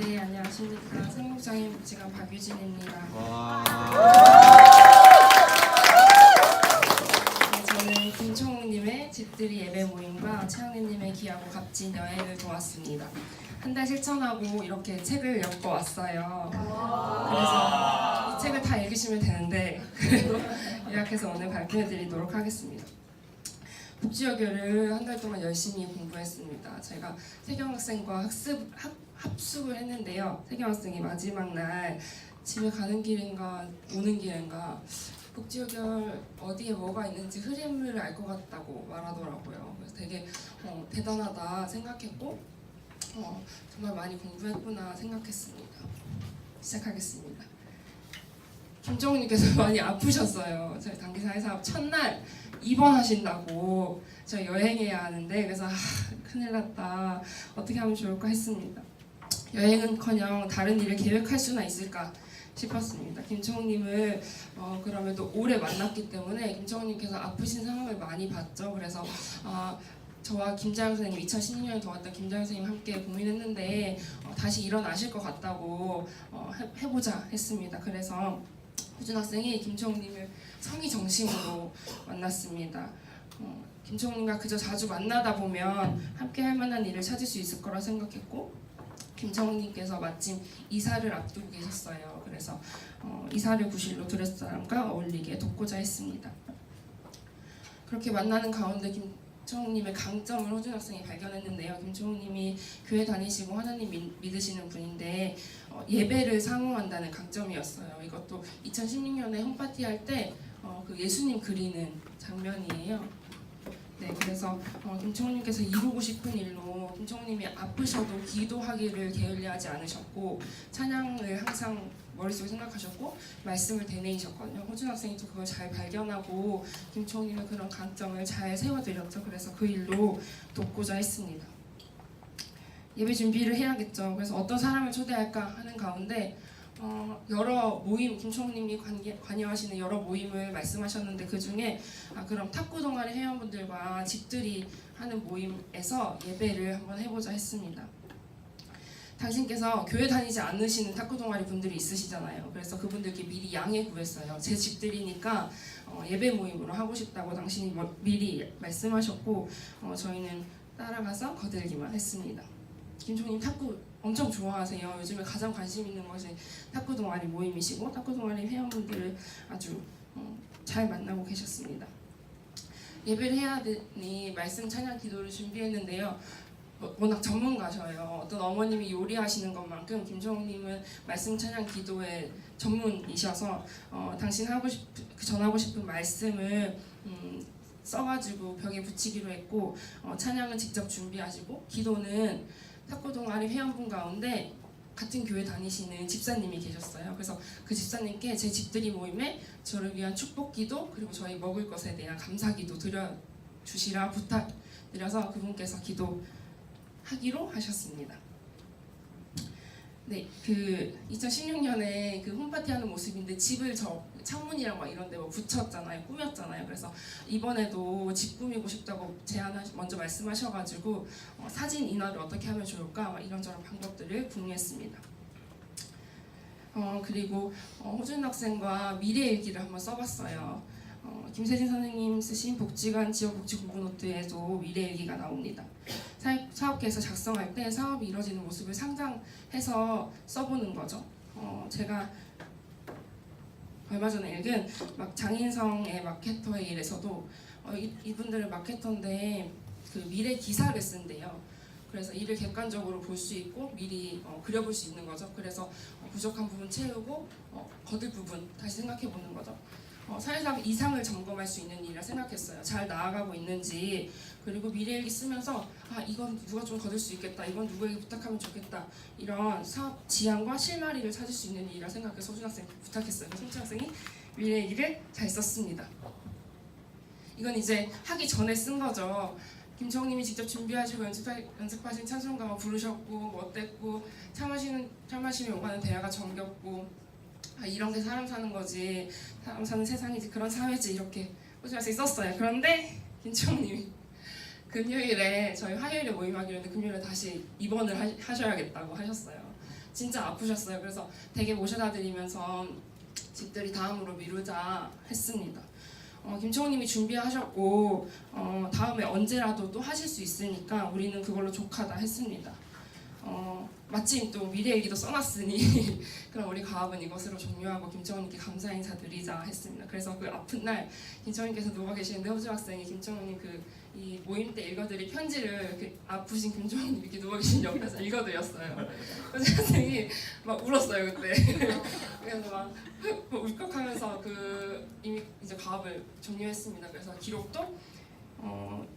네, 안녕하십니까. 성북장애인복지관 박유진입니다. 네, 저는 김총욱님의 집들이 예배 모임과 최영림님의 귀하고 값진 여행을 도왔습니다. 한 달 실천하고 이렇게 책을 엮어 왔어요. 그래서 이 책을 다 읽으시면 되는데 그래도 요약해서 오늘 발표해드리도록 하겠습니다. 복지여교를 한 달 동안 열심히 공부했습니다. 제가 세경학생과 합숙을 했는데요. 세경학생이 마지막 날 집에 가는 길인가 오는 길인가 복지여결 어디에 뭐가 있는지 흐름을 알 것 같다고 말하더라고요. 그래서 되게 대단하다 생각했고 정말 많이 공부했구나 생각했습니다. 시작하겠습니다. 김정우님께서 많이 아프셨어요. 저희 단기사회 사업 첫날 입원하신다고 저 여행해야 하는데 그래서 큰일 났다 어떻게 하면 좋을까 했습니다. 여행은커녕 다른 일을 계획할 수나 있을까 싶었습니다. 김청욱님을 그럼에도 오래 만났기 때문에 김청욱님께서 아프신 상황을 많이 봤죠. 그래서 저와 김자영 선생님 2016년에 도왔던 김자영 선생님 함께 고민했는데 다시 일어나실 것 같다고 해보자 했습니다. 그래서 효준 학생이 김청욱님을 성의 정신으로 만났습니다. 김청욱님과 그저 자주 만나다 보면 함께 할 만한 일을 찾을 수 있을 거라 생각했고 김청욱님께서 마침 이사를 앞두고 계셨어요. 그래서 이사를 구실로 드레스사람과 어울리게 돕고자 했습니다. 그렇게 만나는 가운데 김청욱님의 강점을 호준 학생이 발견했는데요. 김청욱님이 교회 다니시고 하나님 믿으시는 분인데 예배를 상호한다는 강점이었어요. 이것도 2016년에 홈파티 할 때 그 예수님 그리는 장면이에요. 네, 그래서 김청욱님께서 이루고 싶은 일로 김청욱님이 아프셔도 기도하기를 게을리하지 않으셨고 찬양을 항상 머릿속에 생각하셨고 말씀을 되뇌이셨거든요. 호준 학생이 또 그걸 잘 발견하고 김청욱님의 그런 강점을 잘 세워드렸죠. 그래서 그 일로 돕고자 했습니다. 예배 준비를 해야겠죠. 그래서 어떤 사람을 초대할까 하는 가운데 여러 모임, 김청욱님이 관여하시는 여러 모임을 말씀하셨는데 그 중에 그럼 탁구 동아리 회원분들과 집들이 하는 모임에서 예배를 한번 해보자 했습니다. 당신께서 교회 다니지 않으시는 탁구 동아리 분들이 있으시잖아요. 그래서 그분들께 미리 양해 구했어요. 제 집들이니까 예배 모임으로 하고 싶다고 당신이 미리 말씀하셨고 저희는 따라가서 거들기만 했습니다. 김총님 탁구 엄청 좋아하세요. 요즘에 가장 관심 있는 것이 탁구 동아리 모임이시고 탁구 동아리 회원분들을 아주 잘 만나고 계셨습니다. 예배를 해야 되니 말씀 찬양 기도를 준비했는데요. 워낙 전문가셔요. 어떤 어머님이 요리하시는 것만큼 김정욱님은 말씀 찬양 기도의 전문이셔서 당신 전하고 싶은 말씀을 써가지고 벽에 붙이기로 했고 찬양은 직접 준비하시고 기도는 탁구 동아리 회원분 가운데 같은 교회 다니시는 집사님이 계셨어요. 그래서 그 집사님께 제 집들이 모임에 저를 위한 축복기도 그리고 저희 먹을 것에 대한 감사기도 드려주시라 부탁드려서 그분께서 기도하기로 하셨습니다. 네, 그 2016년에 그 홈파티 하는 모습인데 집을 창문이랑 막 이런 데 뭐 붙였잖아요. 꾸몄잖아요. 그래서 이번에도 집 꾸미고 싶다고 먼저 말씀하셔가지고 사진 인화를 어떻게 하면 좋을까 이런저런 방법들을 공유했습니다. 그리고 호준 학생과 미래일기를 한번 써봤어요. 김세진 선생님 쓰신 복지관 지역복지 공부노트에도 미래일기가 나옵니다. 사업계에서 작성할 때 사업이 이루어지는 모습을 상상해서 써보는 거죠. 제가 얼마 전에 읽은 장인성의 마케터의 일에서도 이분들은 마케터인데 그 미래 기사를 쓴대요. 그래서 이를 객관적으로 볼 수 있고 미리 그려볼 수 있는 거죠. 그래서 부족한 부분 채우고 거둘 부분 다시 생각해 보는 거죠. 사회상 이상을 점검할 수 있는 일이라 생각했어요. 잘 나아가고 있는지 그리고 미래일기 쓰면서 이건 누가 좀 거둘 수 있겠다 이건 누구에게 부탁하면 좋겠다 이런 사업 지향과 실마리를 찾을 수 있는 일이라 생각해서 호준 학생 부탁했어요. 호준 학생이 미래일기를 잘 썼습니다. 이건 이제 하기 전에 쓴 거죠. 김정욱님이 직접 준비하시고 연습하신 찬송가가 부르셨고 어땠고 차 마시면 오가는 대화가 정겹고 이런 게 사람 사는 거지 사람 사는 세상이지 그런 사회지 이렇게 호준 학생이 썼어요. 그런데 김정욱님이 금요일에 저희 화요일에 모임하기로 했는데 금요일에 다시 입원을 하셔야겠다고 하셨어요. 진짜 아프셨어요. 그래서 댁에 모셔다 드리면서 집들이 다음으로 미루자 했습니다. 김청호님이 준비하셨고 다음에 언제라도 또 하실 수 있으니까 우리는 그걸로 족하다 했습니다. 마침 또 미래일기도 써놨으니 그럼 우리 가업은 이것으로 종료하고 김청호님께 감사 인사 드리자 했습니다. 그래서 그 아픈 날 김청호님께서 누워 계시는데 호주 학생이 김청호님 이 모임 때 읽어드릴 편지를 이렇게 아프신 김청호님 이렇게 누워 계신 옆에서 읽어드렸어요. 호주 학생이 막 울었어요 그때. 그래서 막 울컥하면서 이미 이제 가업을 종료했습니다. 그래서 기록도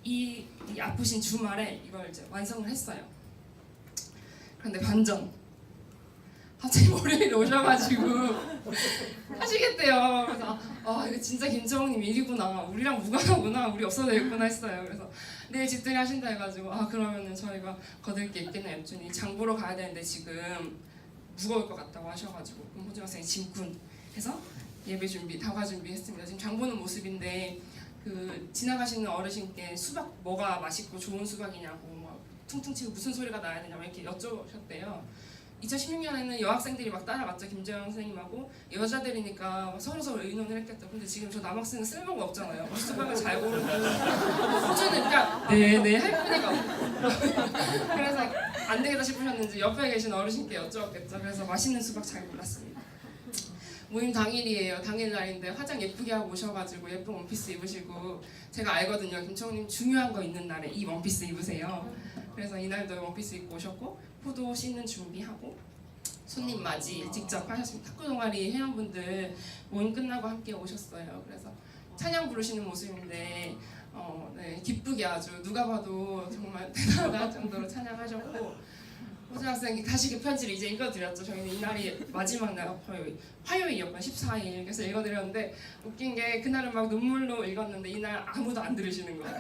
이 아프신 주말에 이걸 이제 완성을 했어요. 그런데 반전. 갑자기 월요일에 오셔가지고 하시겠대요. 그래서 이거 진짜 김청호님 일이구나. 우리랑 무관하구나. 우리 없어도 되겠구나 했어요. 그래서 내일 집들이 하신다 해가지고 그러면은 저희가 거들 게 있겠나 했더니 장 보러 가야 되는데 지금 무거울 것 같다고 하셔가지고 그럼 호주 학생이 짐꾼 해서 예배 준비, 다과 준비했습니다. 지금 장 보는 모습인데 지나가시는 어르신께 수박 뭐가 맛있고 좋은 수박이냐고 퉁퉁 치고 무슨 소리가 나야 되냐고 이렇게 여쭤보셨대요. 2016년에는 여학생들이 막 따라갔죠. 김재영 선생님하고 여자들이니까 서로 의논을 했겠죠. 근데 지금 저 남학생은 쓸모가 없잖아요. 수박을 잘 고르는 호주는 그냥 네네 할 뿐이가 없고 그래서 안 되겠다 싶으셨는지 옆에 계신 어르신께 여쭤봤겠죠. 그래서 맛있는 수박 잘 골랐습니다. 모임 당일이에요. 당일 날인데 화장 예쁘게 하고 오셔가지고 예쁜 원피스 입으시고 제가 알거든요. 김청호님 중요한 거 있는 날에 이 원피스 입으세요. 그래서 이날도 원피스 입고 오셨고 포도 씻는 준비하고 손님 맞이 직접 하셨습니다. 탁구 동아리 회원분들 모임 끝나고 함께 오셨어요. 그래서 찬양 부르시는 모습인데 네, 기쁘게 아주 누가 봐도 정말 대단하다 정도로 찬양하셨고 호주 학생이 다시 그 편지를 이제 읽어드렸죠. 저희는 이날이 마지막 날 화요일이었거든요. 14일. 그래서 읽어드렸는데 웃긴 게 그날은 막 눈물로 읽었는데 이날 아무도 안 들으시는 거예요.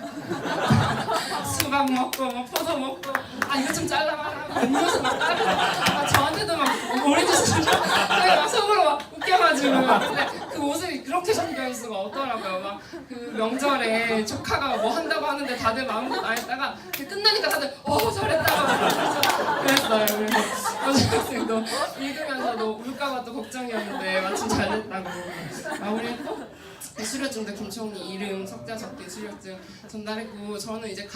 수박 먹고 포도 먹고 이거 좀 잘라봐라. 음료수 막 따라 저한테도 막 오렌지 막 속으로 막 웃겨가지고 근데 그 모습이 그렇게 정겨울 수가 없더라고요. 막 그 명절에 조카가 뭐 한다고 하는데 다들 마음껏 안 했다가 끝나니까 다들 잘했다고 그랬어요. 그래서 여자학생도 읽으면서도 울까봐 또 걱정이었는데 마침 잘 됐다고 마무리했고 수료증도 김청호님 이름 석자 적기 수료증 전달했고 저는 이제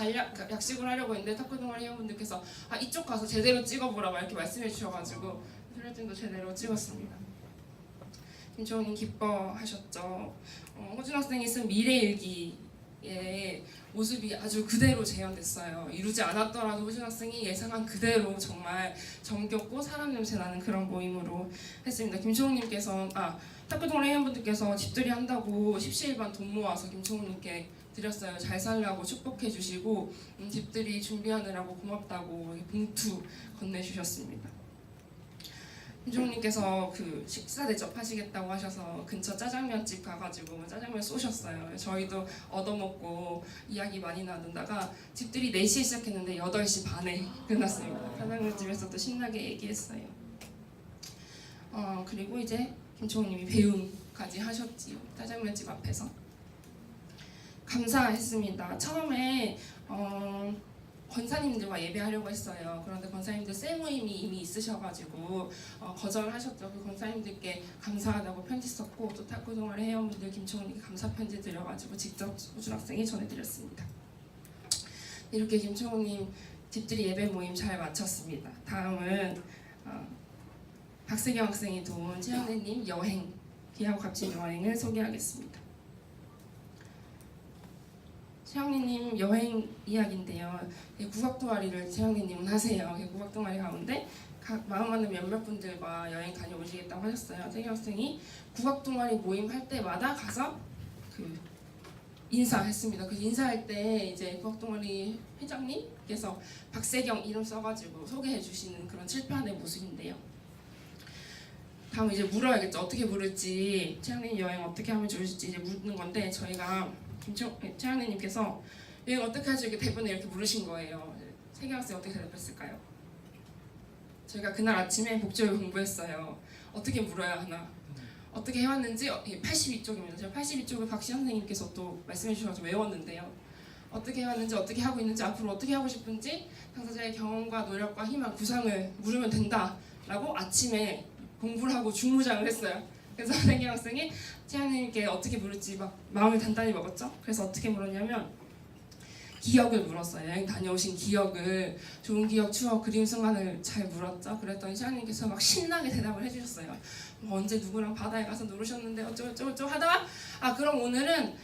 약식을 하려고 했는데 탁구 동아리 회원분들께서 이쪽 가서 제대로 찍어보라 이렇게 말씀해 주셔가지고 수료증도 제대로 찍었습니다. 김청호님 기뻐하셨죠. 호준 학생이 쓴 미래일기의 모습이 아주 그대로 재현됐어요. 이루지 않았더라도 호준 학생이 예상한 그대로 정말 정겹고 사람 냄새 나는 그런 모임으로 했습니다. 김청호님께서 탁구 동아리 회원분들께서 집들이 한다고 십시일반 돈 모아서 김청호님께 드렸어요. 잘 살라고 축복해 주시고 집들이 준비하느라고 고맙다고 봉투 건네주셨습니다. 김종님께서 식사 대접하시겠다고 하셔서 근처 짜장면집 가가지고 짜장면 쏘셨어요. 저희도 얻어먹고 이야기 많이 나누다가 집들이 4시에 시작했는데 8시 반에 끝났습니다. 짜장면집에서 또 신나게 얘기했어요. 그리고 이제 김종님이 배움까지 하셨지요. 짜장면집 앞에서 감사했습니다. 처음에 권사님들과 예배하려고 했어요. 그런데 권사님들 셀모임이 이미 있으셔가지고 거절하셨죠. 그 권사님들께 감사하다고 편지 썼고 또 탁구 동아리 회원분들 김청호님께 감사 편지 드려가지고 직접 호준 학생이 전해드렸습니다. 이렇게 김청호님 집들이 예배 모임 잘 마쳤습니다. 다음은 박세경 학생이 도운 최현애님 여행 귀하고 값진 여행을 소개하겠습니다. 최영리님 여행 이야기인데요. 국악동아리를 최영리님은 하세요. 국악동아리 가운데 각 마음 맞는 몇몇 분들과 여행 다녀오시겠다고 하셨어요. 세경 학생이 국악동아리 모임 할 때마다 가서 인사했습니다. 그 인사할 때 이제 국악동아리 회장님께서 박세경 이름 써가지고 소개해 주시는 그런 칠판의 모습인데요. 다음 이제 물어야겠죠. 어떻게 부를지 최영리 여행 어떻게 하면 좋을지 이제 묻는 건데 저희가 최현애님께서 여행 어떻게 하지 이렇게 대본에 이렇게 물으신 거예요. 세경 학생 어떻게 대답했을까요? 저희가 그날 아침에 복잡히 공부했어요. 어떻게 물어야 하나, 어떻게 해왔는지 82쪽입니다. 제가 82쪽을 박시 선생님께서 또 말씀해 주셔서 외웠는데요. 어떻게 해왔는지, 어떻게 하고 있는지, 앞으로 어떻게 하고 싶은지 당사자의 경험과 노력과 희망, 구상을 물으면 된다 라고 아침에 공부를 하고 중무장을 했어요. 그래서 선생님 학생이 채양님께 어떻게 물을지 막 마음을 단단히 먹었죠. 그래서 어떻게 물었냐면 기억을 물었어요. 여행 다녀오신 기억을, 좋은 기억, 추억, 그리운 순간을 잘 물었죠. 그랬더니 시장님께서 막 신나게 대답을 해주셨어요. 뭐 언제 누구랑 바다에 가서 놀으셨는데 어쩌고저쩌고 하다가 그럼 오늘은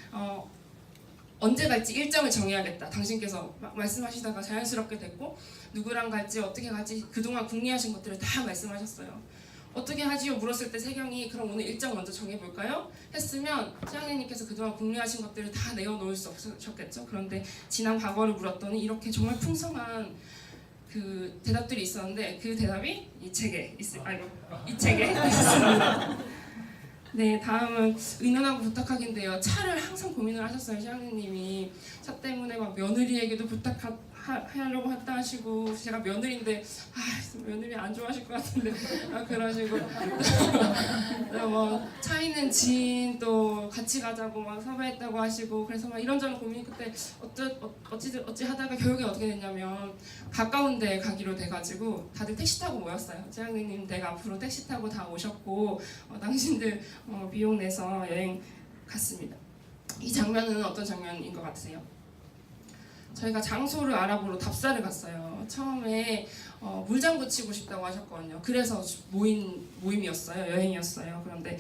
언제 갈지 일정을 정해야겠다. 당신께서 막 말씀하시다가 자연스럽게 됐고 누구랑 갈지 어떻게 갈지 그동안 궁리하신 것들을 다 말씀하셨어요. 어떻게 하지요? 물었을 때 세경이 그럼 오늘 일정 먼저 정해볼까요? 했으면 시장님께서 그동안 궁리하신 것들을 다 내어놓을 수 없으셨겠죠. 그런데 지난 과거를 물었더니 이렇게 정말 풍성한 그 대답들이 있었는데 그 대답이 이 책에 있습니다. 네, 다음은 의논하고 부탁하기인데요. 차를 항상 고민을 하셨어요. 시장님이 차 때문에 막 며느리에게도 부탁하려고 했다 하시고 제가 며느리인데 며느리 안 좋아하실 것 같은데 그러시고 뭐 차 있는 지인 또 같이 가자고 막 섭외했다고 하시고 그래서 막 이런저런 고민 끝에 어찌 하다가 결국에 어떻게 됐냐면 가까운 데 가기로 돼가지고 다들 택시 타고 모였어요. 시장님 댁 앞으로 택시 타고 다 오셨고 당신들 비용 내서 여행 갔습니다. 이 장면은 어떤 장면인 것 같으세요? 저희가 장소를 알아보러 답사를 갔어요. 처음에 물장구 치고 싶다고 하셨거든요. 그래서 모임이었어요. 여행이었어요. 그런데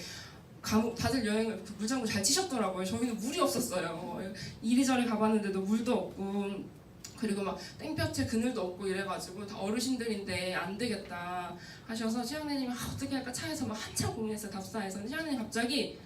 다들 여행을 물장구 잘 치셨더라고요. 저희는 물이 없었어요. 이리저리 가봤는데도 물도 없고 그리고 막 땡볕에 그늘도 없고 이래가지고 다 어르신들인데 안 되겠다 하셔서 시장님이 어떻게 할까 차에서 막 한참 고민했어요. 답사에서 시장님 갑자기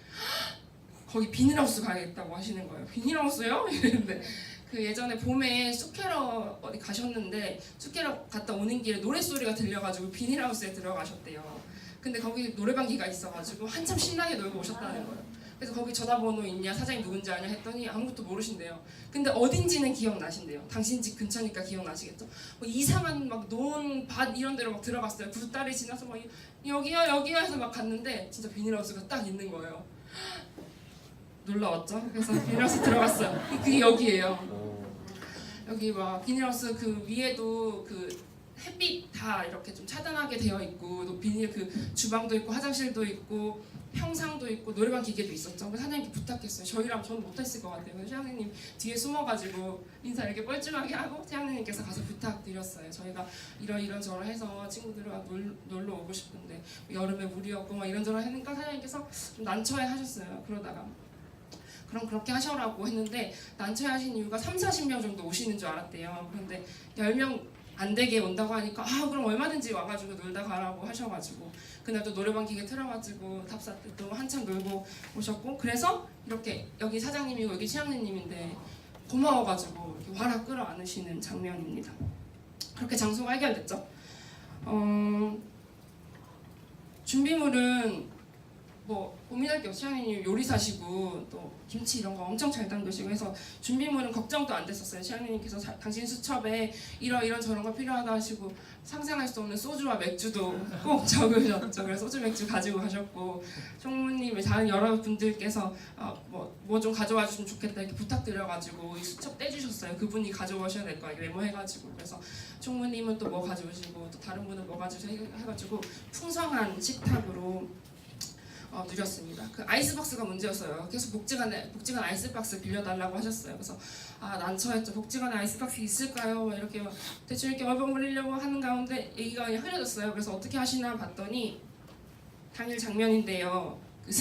거기 비닐하우스 가야겠다고 하시는 거예요. 비닐하우스요? 이랬는데 그 예전에 봄에 쑥캐러 어디 가셨는데 쑥캐러 갔다 오는 길에 노랫소리가 들려가지고 비닐하우스에 들어가셨대요. 근데 거기 노래방기가 있어가지고 한참 신나게 놀고 오셨다는 거예요. 그래서 거기 전화번호 있냐, 사장님 누군지 아냐 했더니 아무것도 모르신대요. 근데 어딘지는 기억나신대요. 당신 집 근처니까 기억나시겠죠? 뭐 이상한 막 논 밭 이런 데로 막 들어갔어요. 굴다리 지나서 막 여기요 해서 막 갔는데 진짜 비닐하우스가 딱 있는 거예요. 놀라웠죠? 그래서 비닐하우스 들어갔어요. 그게 여기예요. 여기 막 비닐하우스 그 위에도 그 햇빛 다 이렇게 좀 차단하게 되어 있고 또 비닐 그 주방도 있고 화장실도 있고 평상도 있고 노래방 기계도 있었죠. 그래서 사장님께 부탁했어요. 저희랑 저는 못했을 것 같아요. 그래서 사장님 뒤에 숨어가지고 인사 이렇게 뻘쭘하게 하고 사장님께서 가서 부탁드렸어요. 저희가 이런저런 해서 친구들과 놀러 오고 싶은데 여름에 물이 없고 막 이런저런 하니까 사장님께서 좀 난처해 하셨어요. 그러다가 그럼 그렇게 하셔라고 했는데 난처해하신 이유가 30-40명 정도 오시는 줄 알았대요. 그런데 10명 안 되게 온다고 하니까 그럼 얼마든지 와가지고 놀다 가라고 하셔가지고 그날도 노래방 기계 틀어가지고 답사 때 또 한참 놀고 오셨고 그래서 이렇게 여기 사장님이고 여기 시장님인데 고마워가지고 이렇게 화라 끌어안으시는 장면입니다. 그렇게 장소가 해결됐죠. 준비물은 뭐 고민할 게 없어요. 시장님 요리사시고 또 김치 이런 거 엄청 잘 담그시고 해서 준비물은 걱정도 안 됐었어요. 시장님께서 당신 수첩에 이런 저런 거 필요하다 하시고 상상할 수 없는 소주와 맥주도 꼭 적으셨죠. 그래서 소주 맥주 가지고 가셨고 총무님의 다른 여러분들께서 뭐 좀 가져와 주시면 좋겠다 이렇게 부탁드려가지고 이 수첩 떼주셨어요. 그분이 가져오셔야 될 거예요. 메모해가지고 그래서 총무님은 또 뭐 가져오시고 또 다른 분은 뭐 가져오시고 해가지고 풍성한 식탁으로 누렸습니다. 그 아이스박스가 문제였어요. 계속 복지관 아이스박스 빌려달라고 하셨어요. 그래서 난처했죠. 복지관에 아이스박스 있을까요? 이렇게 대충 이렇게 얼버무리려고 하는 가운데 얘기가 그냥 흐려졌어요. 그래서 어떻게 하시나 봤더니 당일 장면인데요. 그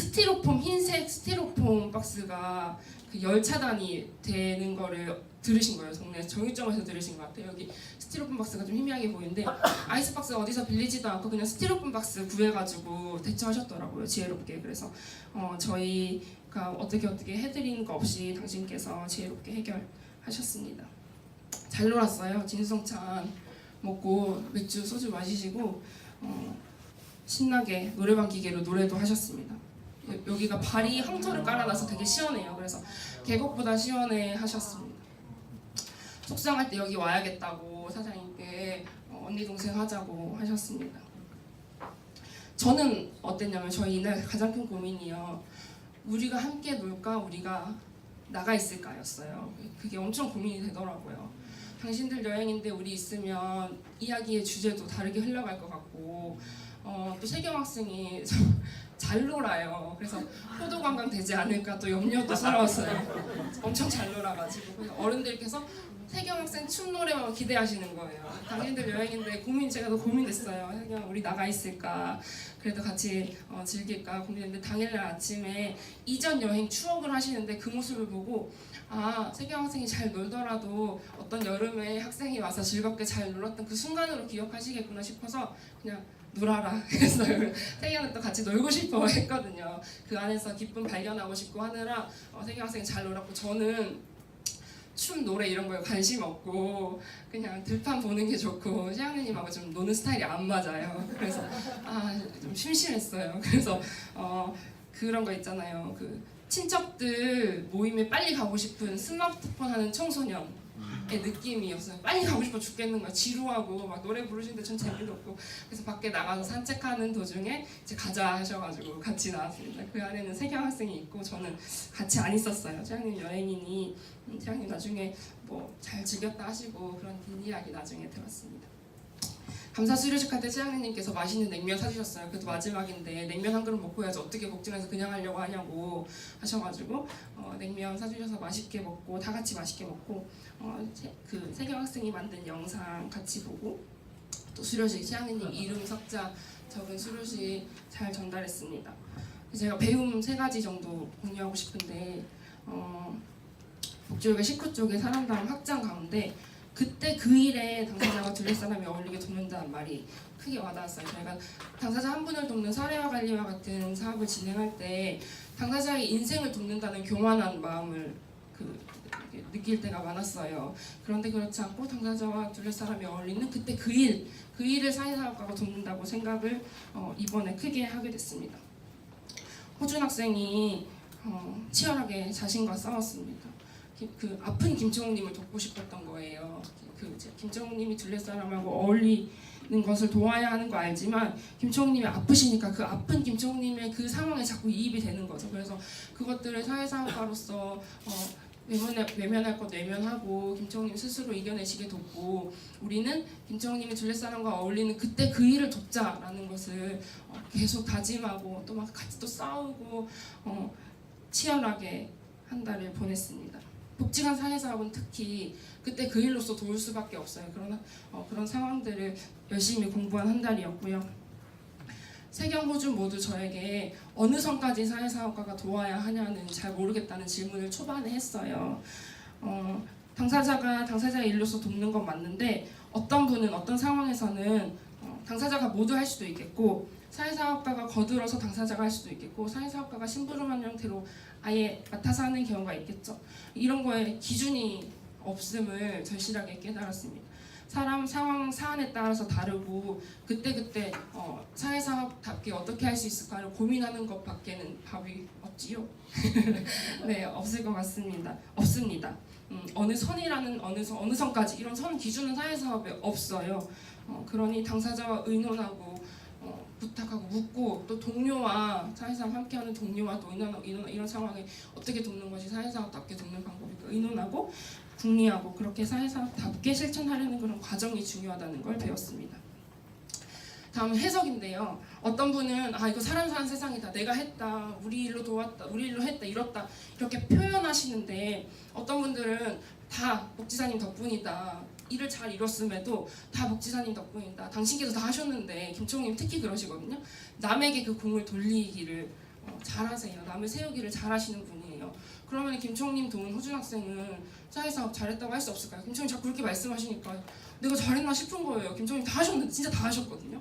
흰색 스티로폼 박스가 그 열 차단이 되는 거를 들으신 거예요. 동네 정육점에서 들으신 것 같아요. 여기 스티로폼 박스가 좀 희미하게 보이는데 아이스박스 어디서 빌리지도 않고 그냥 스티로폼 박스 구해가지고 대처하셨더라고요. 지혜롭게. 그래서 저희가 어떻게 해드린 거 없이 당신께서 지혜롭게 해결하셨습니다. 잘 놀았어요. 진수성찬 먹고 맥주 소주 마시시고 신나게 노래방 기계로 노래도 하셨습니다. 여기가 발이 황토를 깔아놔서 되게 시원해요. 그래서 계곡보다 시원해 하셨습니다. 속상할 때 여기 와야겠다고 사장님께 언니 동생 하자고 하셨습니다. 저는 어땠냐면 저희 이날 가장 큰 고민이요. 우리가 함께 놀까 우리가 나가 있을까였어요. 그게 엄청 고민이 되더라고요. 당신들 여행인데 우리 있으면 이야기의 주제도 다르게 흘러갈 것 같고 또 세경 학생이 잘 놀아요. 그래서 포도 관광 되지 않을까 또 염려도 스러웠어요. 엄청 잘 놀아가지고 그래서 어른들께서 세경 학생 춤 노래만 기대하시는 거예요. 당신들 여행인데 제가 더 고민됐어요. 세경 우리 나가 있을까? 그래도 같이 즐길까 고민했는데 당일날 아침에 이전 여행 추억을 하시는데 그 모습을 보고 세경 학생이 잘 놀더라도 어떤 여름에 학생이 와서 즐겁게 잘 놀았던 그 순간으로 기억하시겠구나 싶어서 그냥 놀아라 했어요. 세경은 또 같이 놀고 싶어 했거든요. 그 안에서 기쁨 발견하고 싶고 하느라 세경 학생이 잘 놀았고 저는 춤, 노래 이런 거에 관심 없고 그냥 들판 보는 게 좋고 시향님하고 좀 노는 스타일이 안 맞아요. 그래서 좀 심심했어요. 그래서 그런 거 있잖아요. 그 친척들 모임에 빨리 가고 싶은 스마트폰 하는 청소년의 느낌이었어요. 빨리 가고 싶어 죽겠는 거야. 지루하고 막 노래 부르시는데 전 재미도 없고 그래서 밖에 나가서 산책하는 도중에 이제 가자 하셔가지고 같이 나왔습니다. 그 안에는 세경 학생이 있고 저는 같이 안 있었어요. 시향님 여행이니 시향님 나중에 뭐 잘 즐겼다 하시고 그런 뒷이야기 나중에 들었습니다. 감사 수료식 할 때 시향님께서 맛있는 냉면 사주셨어요. 그래도 마지막인데 냉면 한 그릇 먹고 해야지 어떻게 복진해서 그냥 하려고 하냐고 하셔가지고 냉면 사주셔서 맛있게 먹고 다 같이 맛있게 먹고 그 세경 학생이 만든 영상 같이 보고 또 수료식 시향님 이름 석자 적은 수료식 잘 전달했습니다. 제가 배움 3가지 정도 공유하고 싶은데 북쪽에 19쪽의 사람당 확장 가운데 그때 그 일에 당사자가 둘릴 사람이 어울리게 돕는다는 말이 크게 와닿았어요. 저희가 당사자 한 분을 돕는 사례와 관리와 같은 사업을 진행할 때 당사자의 인생을 돕는다는 교만한 마음을 느낄 때가 많았어요. 그런데 그렇지 않고 당사자와 둘릴 사람이 어울리는 그때 그 일을 사회사업가가 돕는다고 생각을 이번에 크게 하게 됐습니다. 호준 학생이 치열하게 자신과 싸웠습니다. 그 아픈 김정우님을 돕고 싶었던 거예요. 김정우님이 둘레 사람하고 어울리는 것을 도와야 하는 거 알지만 김정우님이 아프시니까 그 아픈 김정우님의 그 상황에 자꾸 이입이 되는 거죠. 그래서 그것들을 사회사업가로서 외면할 것 외면하고 김정우님 스스로 이겨내시게 돕고 우리는 김정우님이 둘레 사람과 어울리는 그때 그 일을 돕자라는 것을 계속 다짐하고 또 막 같이 또 싸우고 치열하게 한 달을 보냈습니다. 복지관 사회사업은 특히 그때 그 일로서 도울 수밖에 없어요. 그런 상황들을 열심히 공부한 한 달이었고요. 세경, 호준 모두 저에게 어느 선까지 사회사업가가 도와야 하냐는 잘 모르겠다는 질문을 초반에 했어요. 당사자가 당사자의 일로서 돕는 건 맞는데 어떤 분은 어떤 상황에서는 당사자가 모두 할 수도 있겠고 사회사업가가 거들어서 당사자가 할 수도 있겠고 사회사업가가 심부름한 형태로 아예 맡아서 하는 경우가 있겠죠. 이런 거에 기준이 없음을 절실하게 깨달았습니다. 사람, 상황, 사안에 따라서 다르고 그때그때 사회사업답게 어떻게 할 수 있을까를 고민하는 것밖에는 답이 없지요. 네, 없을 것 같습니다. 없습니다. 어느 선이라는 어느 선까지 이런 선 기준은 사회사업에 없어요. 그러니 당사자와 의논하고 부탁하고 묻고 또 동료와 사회사업 함께하는 동료와 또 이런 상황에 어떻게 돕는 것이 사회사업답게 돕는 방법일까 의논하고 궁리하고 그렇게 사회사업답게 실천하려는 그런 과정이 중요하다는 걸 배웠습니다. 다음 해석인데요. 어떤 분은 이거 사람 사는 세상이다. 내가 했다. 우리 일로 도왔다. 우리 일로 했다. 이렇다. 이렇게 표현하시는데 어떤 분들은 다 목지사님 덕분이다. 일을 잘 이뤘음에도 다 목지사님 덕분이다. 당신께서 다 하셨는데 김총님 특히 그러시거든요. 남에게 그 공을 돌리기를 잘하세요. 남을 세우기를 잘하시는 분이에요. 그러면 김총님 도운 호준 학생은 사회사업 잘했다고 할 수 없을까요? 김총님 자꾸 그렇게 말씀하시니까 내가 잘했나 싶은 거예요. 김총님 다 하셨는데 진짜 다 하셨거든요.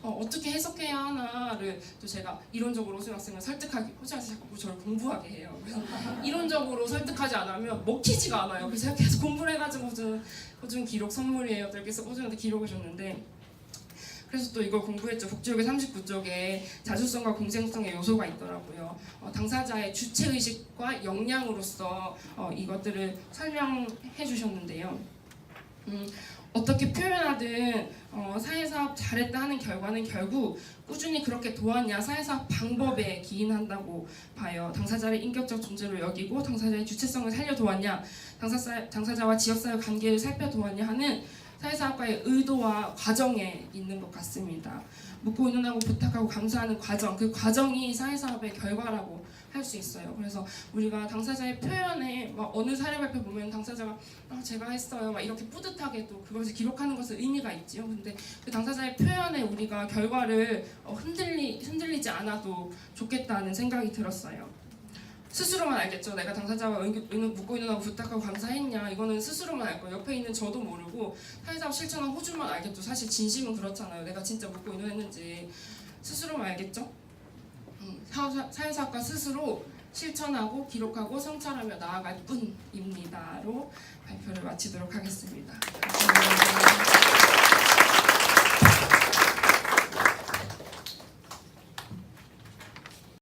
어떻게 해석해야 하나를 또 제가 이론적으로 호준 학생을 설득하기 호준 학생이 자꾸 저를 공부하게 해요. 그래서 이론적으로 설득하지 않으면 먹히지가 않아요. 그래서 제가 계속 공부를 해가지고 호준 기록 선물이에요. 이렇게 해서 호준한테 기록을 줬는데 그래서 또 이걸 공부했죠. 북지역의 39쪽에 자주성과 공생성의 요소가 있더라고요. 당사자의 주체의식과 역량으로서 이것들을 설명해 주셨는데요. 어떻게 표현하든 사회사업 잘했다 하는 결과는 결국 꾸준히 그렇게 도왔냐 사회사업 방법에 기인한다고 봐요. 당사자를 인격적 존재로 여기고 당사자의 주체성을 살려도왔냐 당사자와 지역사회 관계를 살펴도왔냐 하는 사회사업가의 의도와 과정에 있는 것 같습니다. 묻고 의논하고 부탁하고 감사하는 과정, 그 과정이 사회사업의 결과라고 할 수 있어요. 그래서 우리가 당사자의 표현에 막 어느 사례 발표 보면 당사자가 제가 했어요 막 이렇게 뿌듯하게 또 그것을 기록하는 것은 의미가 있지요. 근데 그 당사자의 표현에 우리가 결과를 흔들리지 않아도 좋겠다는 생각이 들었어요. 스스로만 알겠죠. 내가 당사자와 묻고 의논하고 부탁하고 감사했냐, 이거는 스스로만 알 거예요. 옆에 있는 저도 모르고 사회사업 실천한 호주만 알겠죠. 사실 진심은 그렇잖아요. 내가 진짜 묻고 의논했는지 스스로만 알겠죠. 사회사업가 스스로 실천하고 기록하고 성찰하며 나아갈 뿐입니다로 발표를 마치도록 하겠습니다. 감사합니다.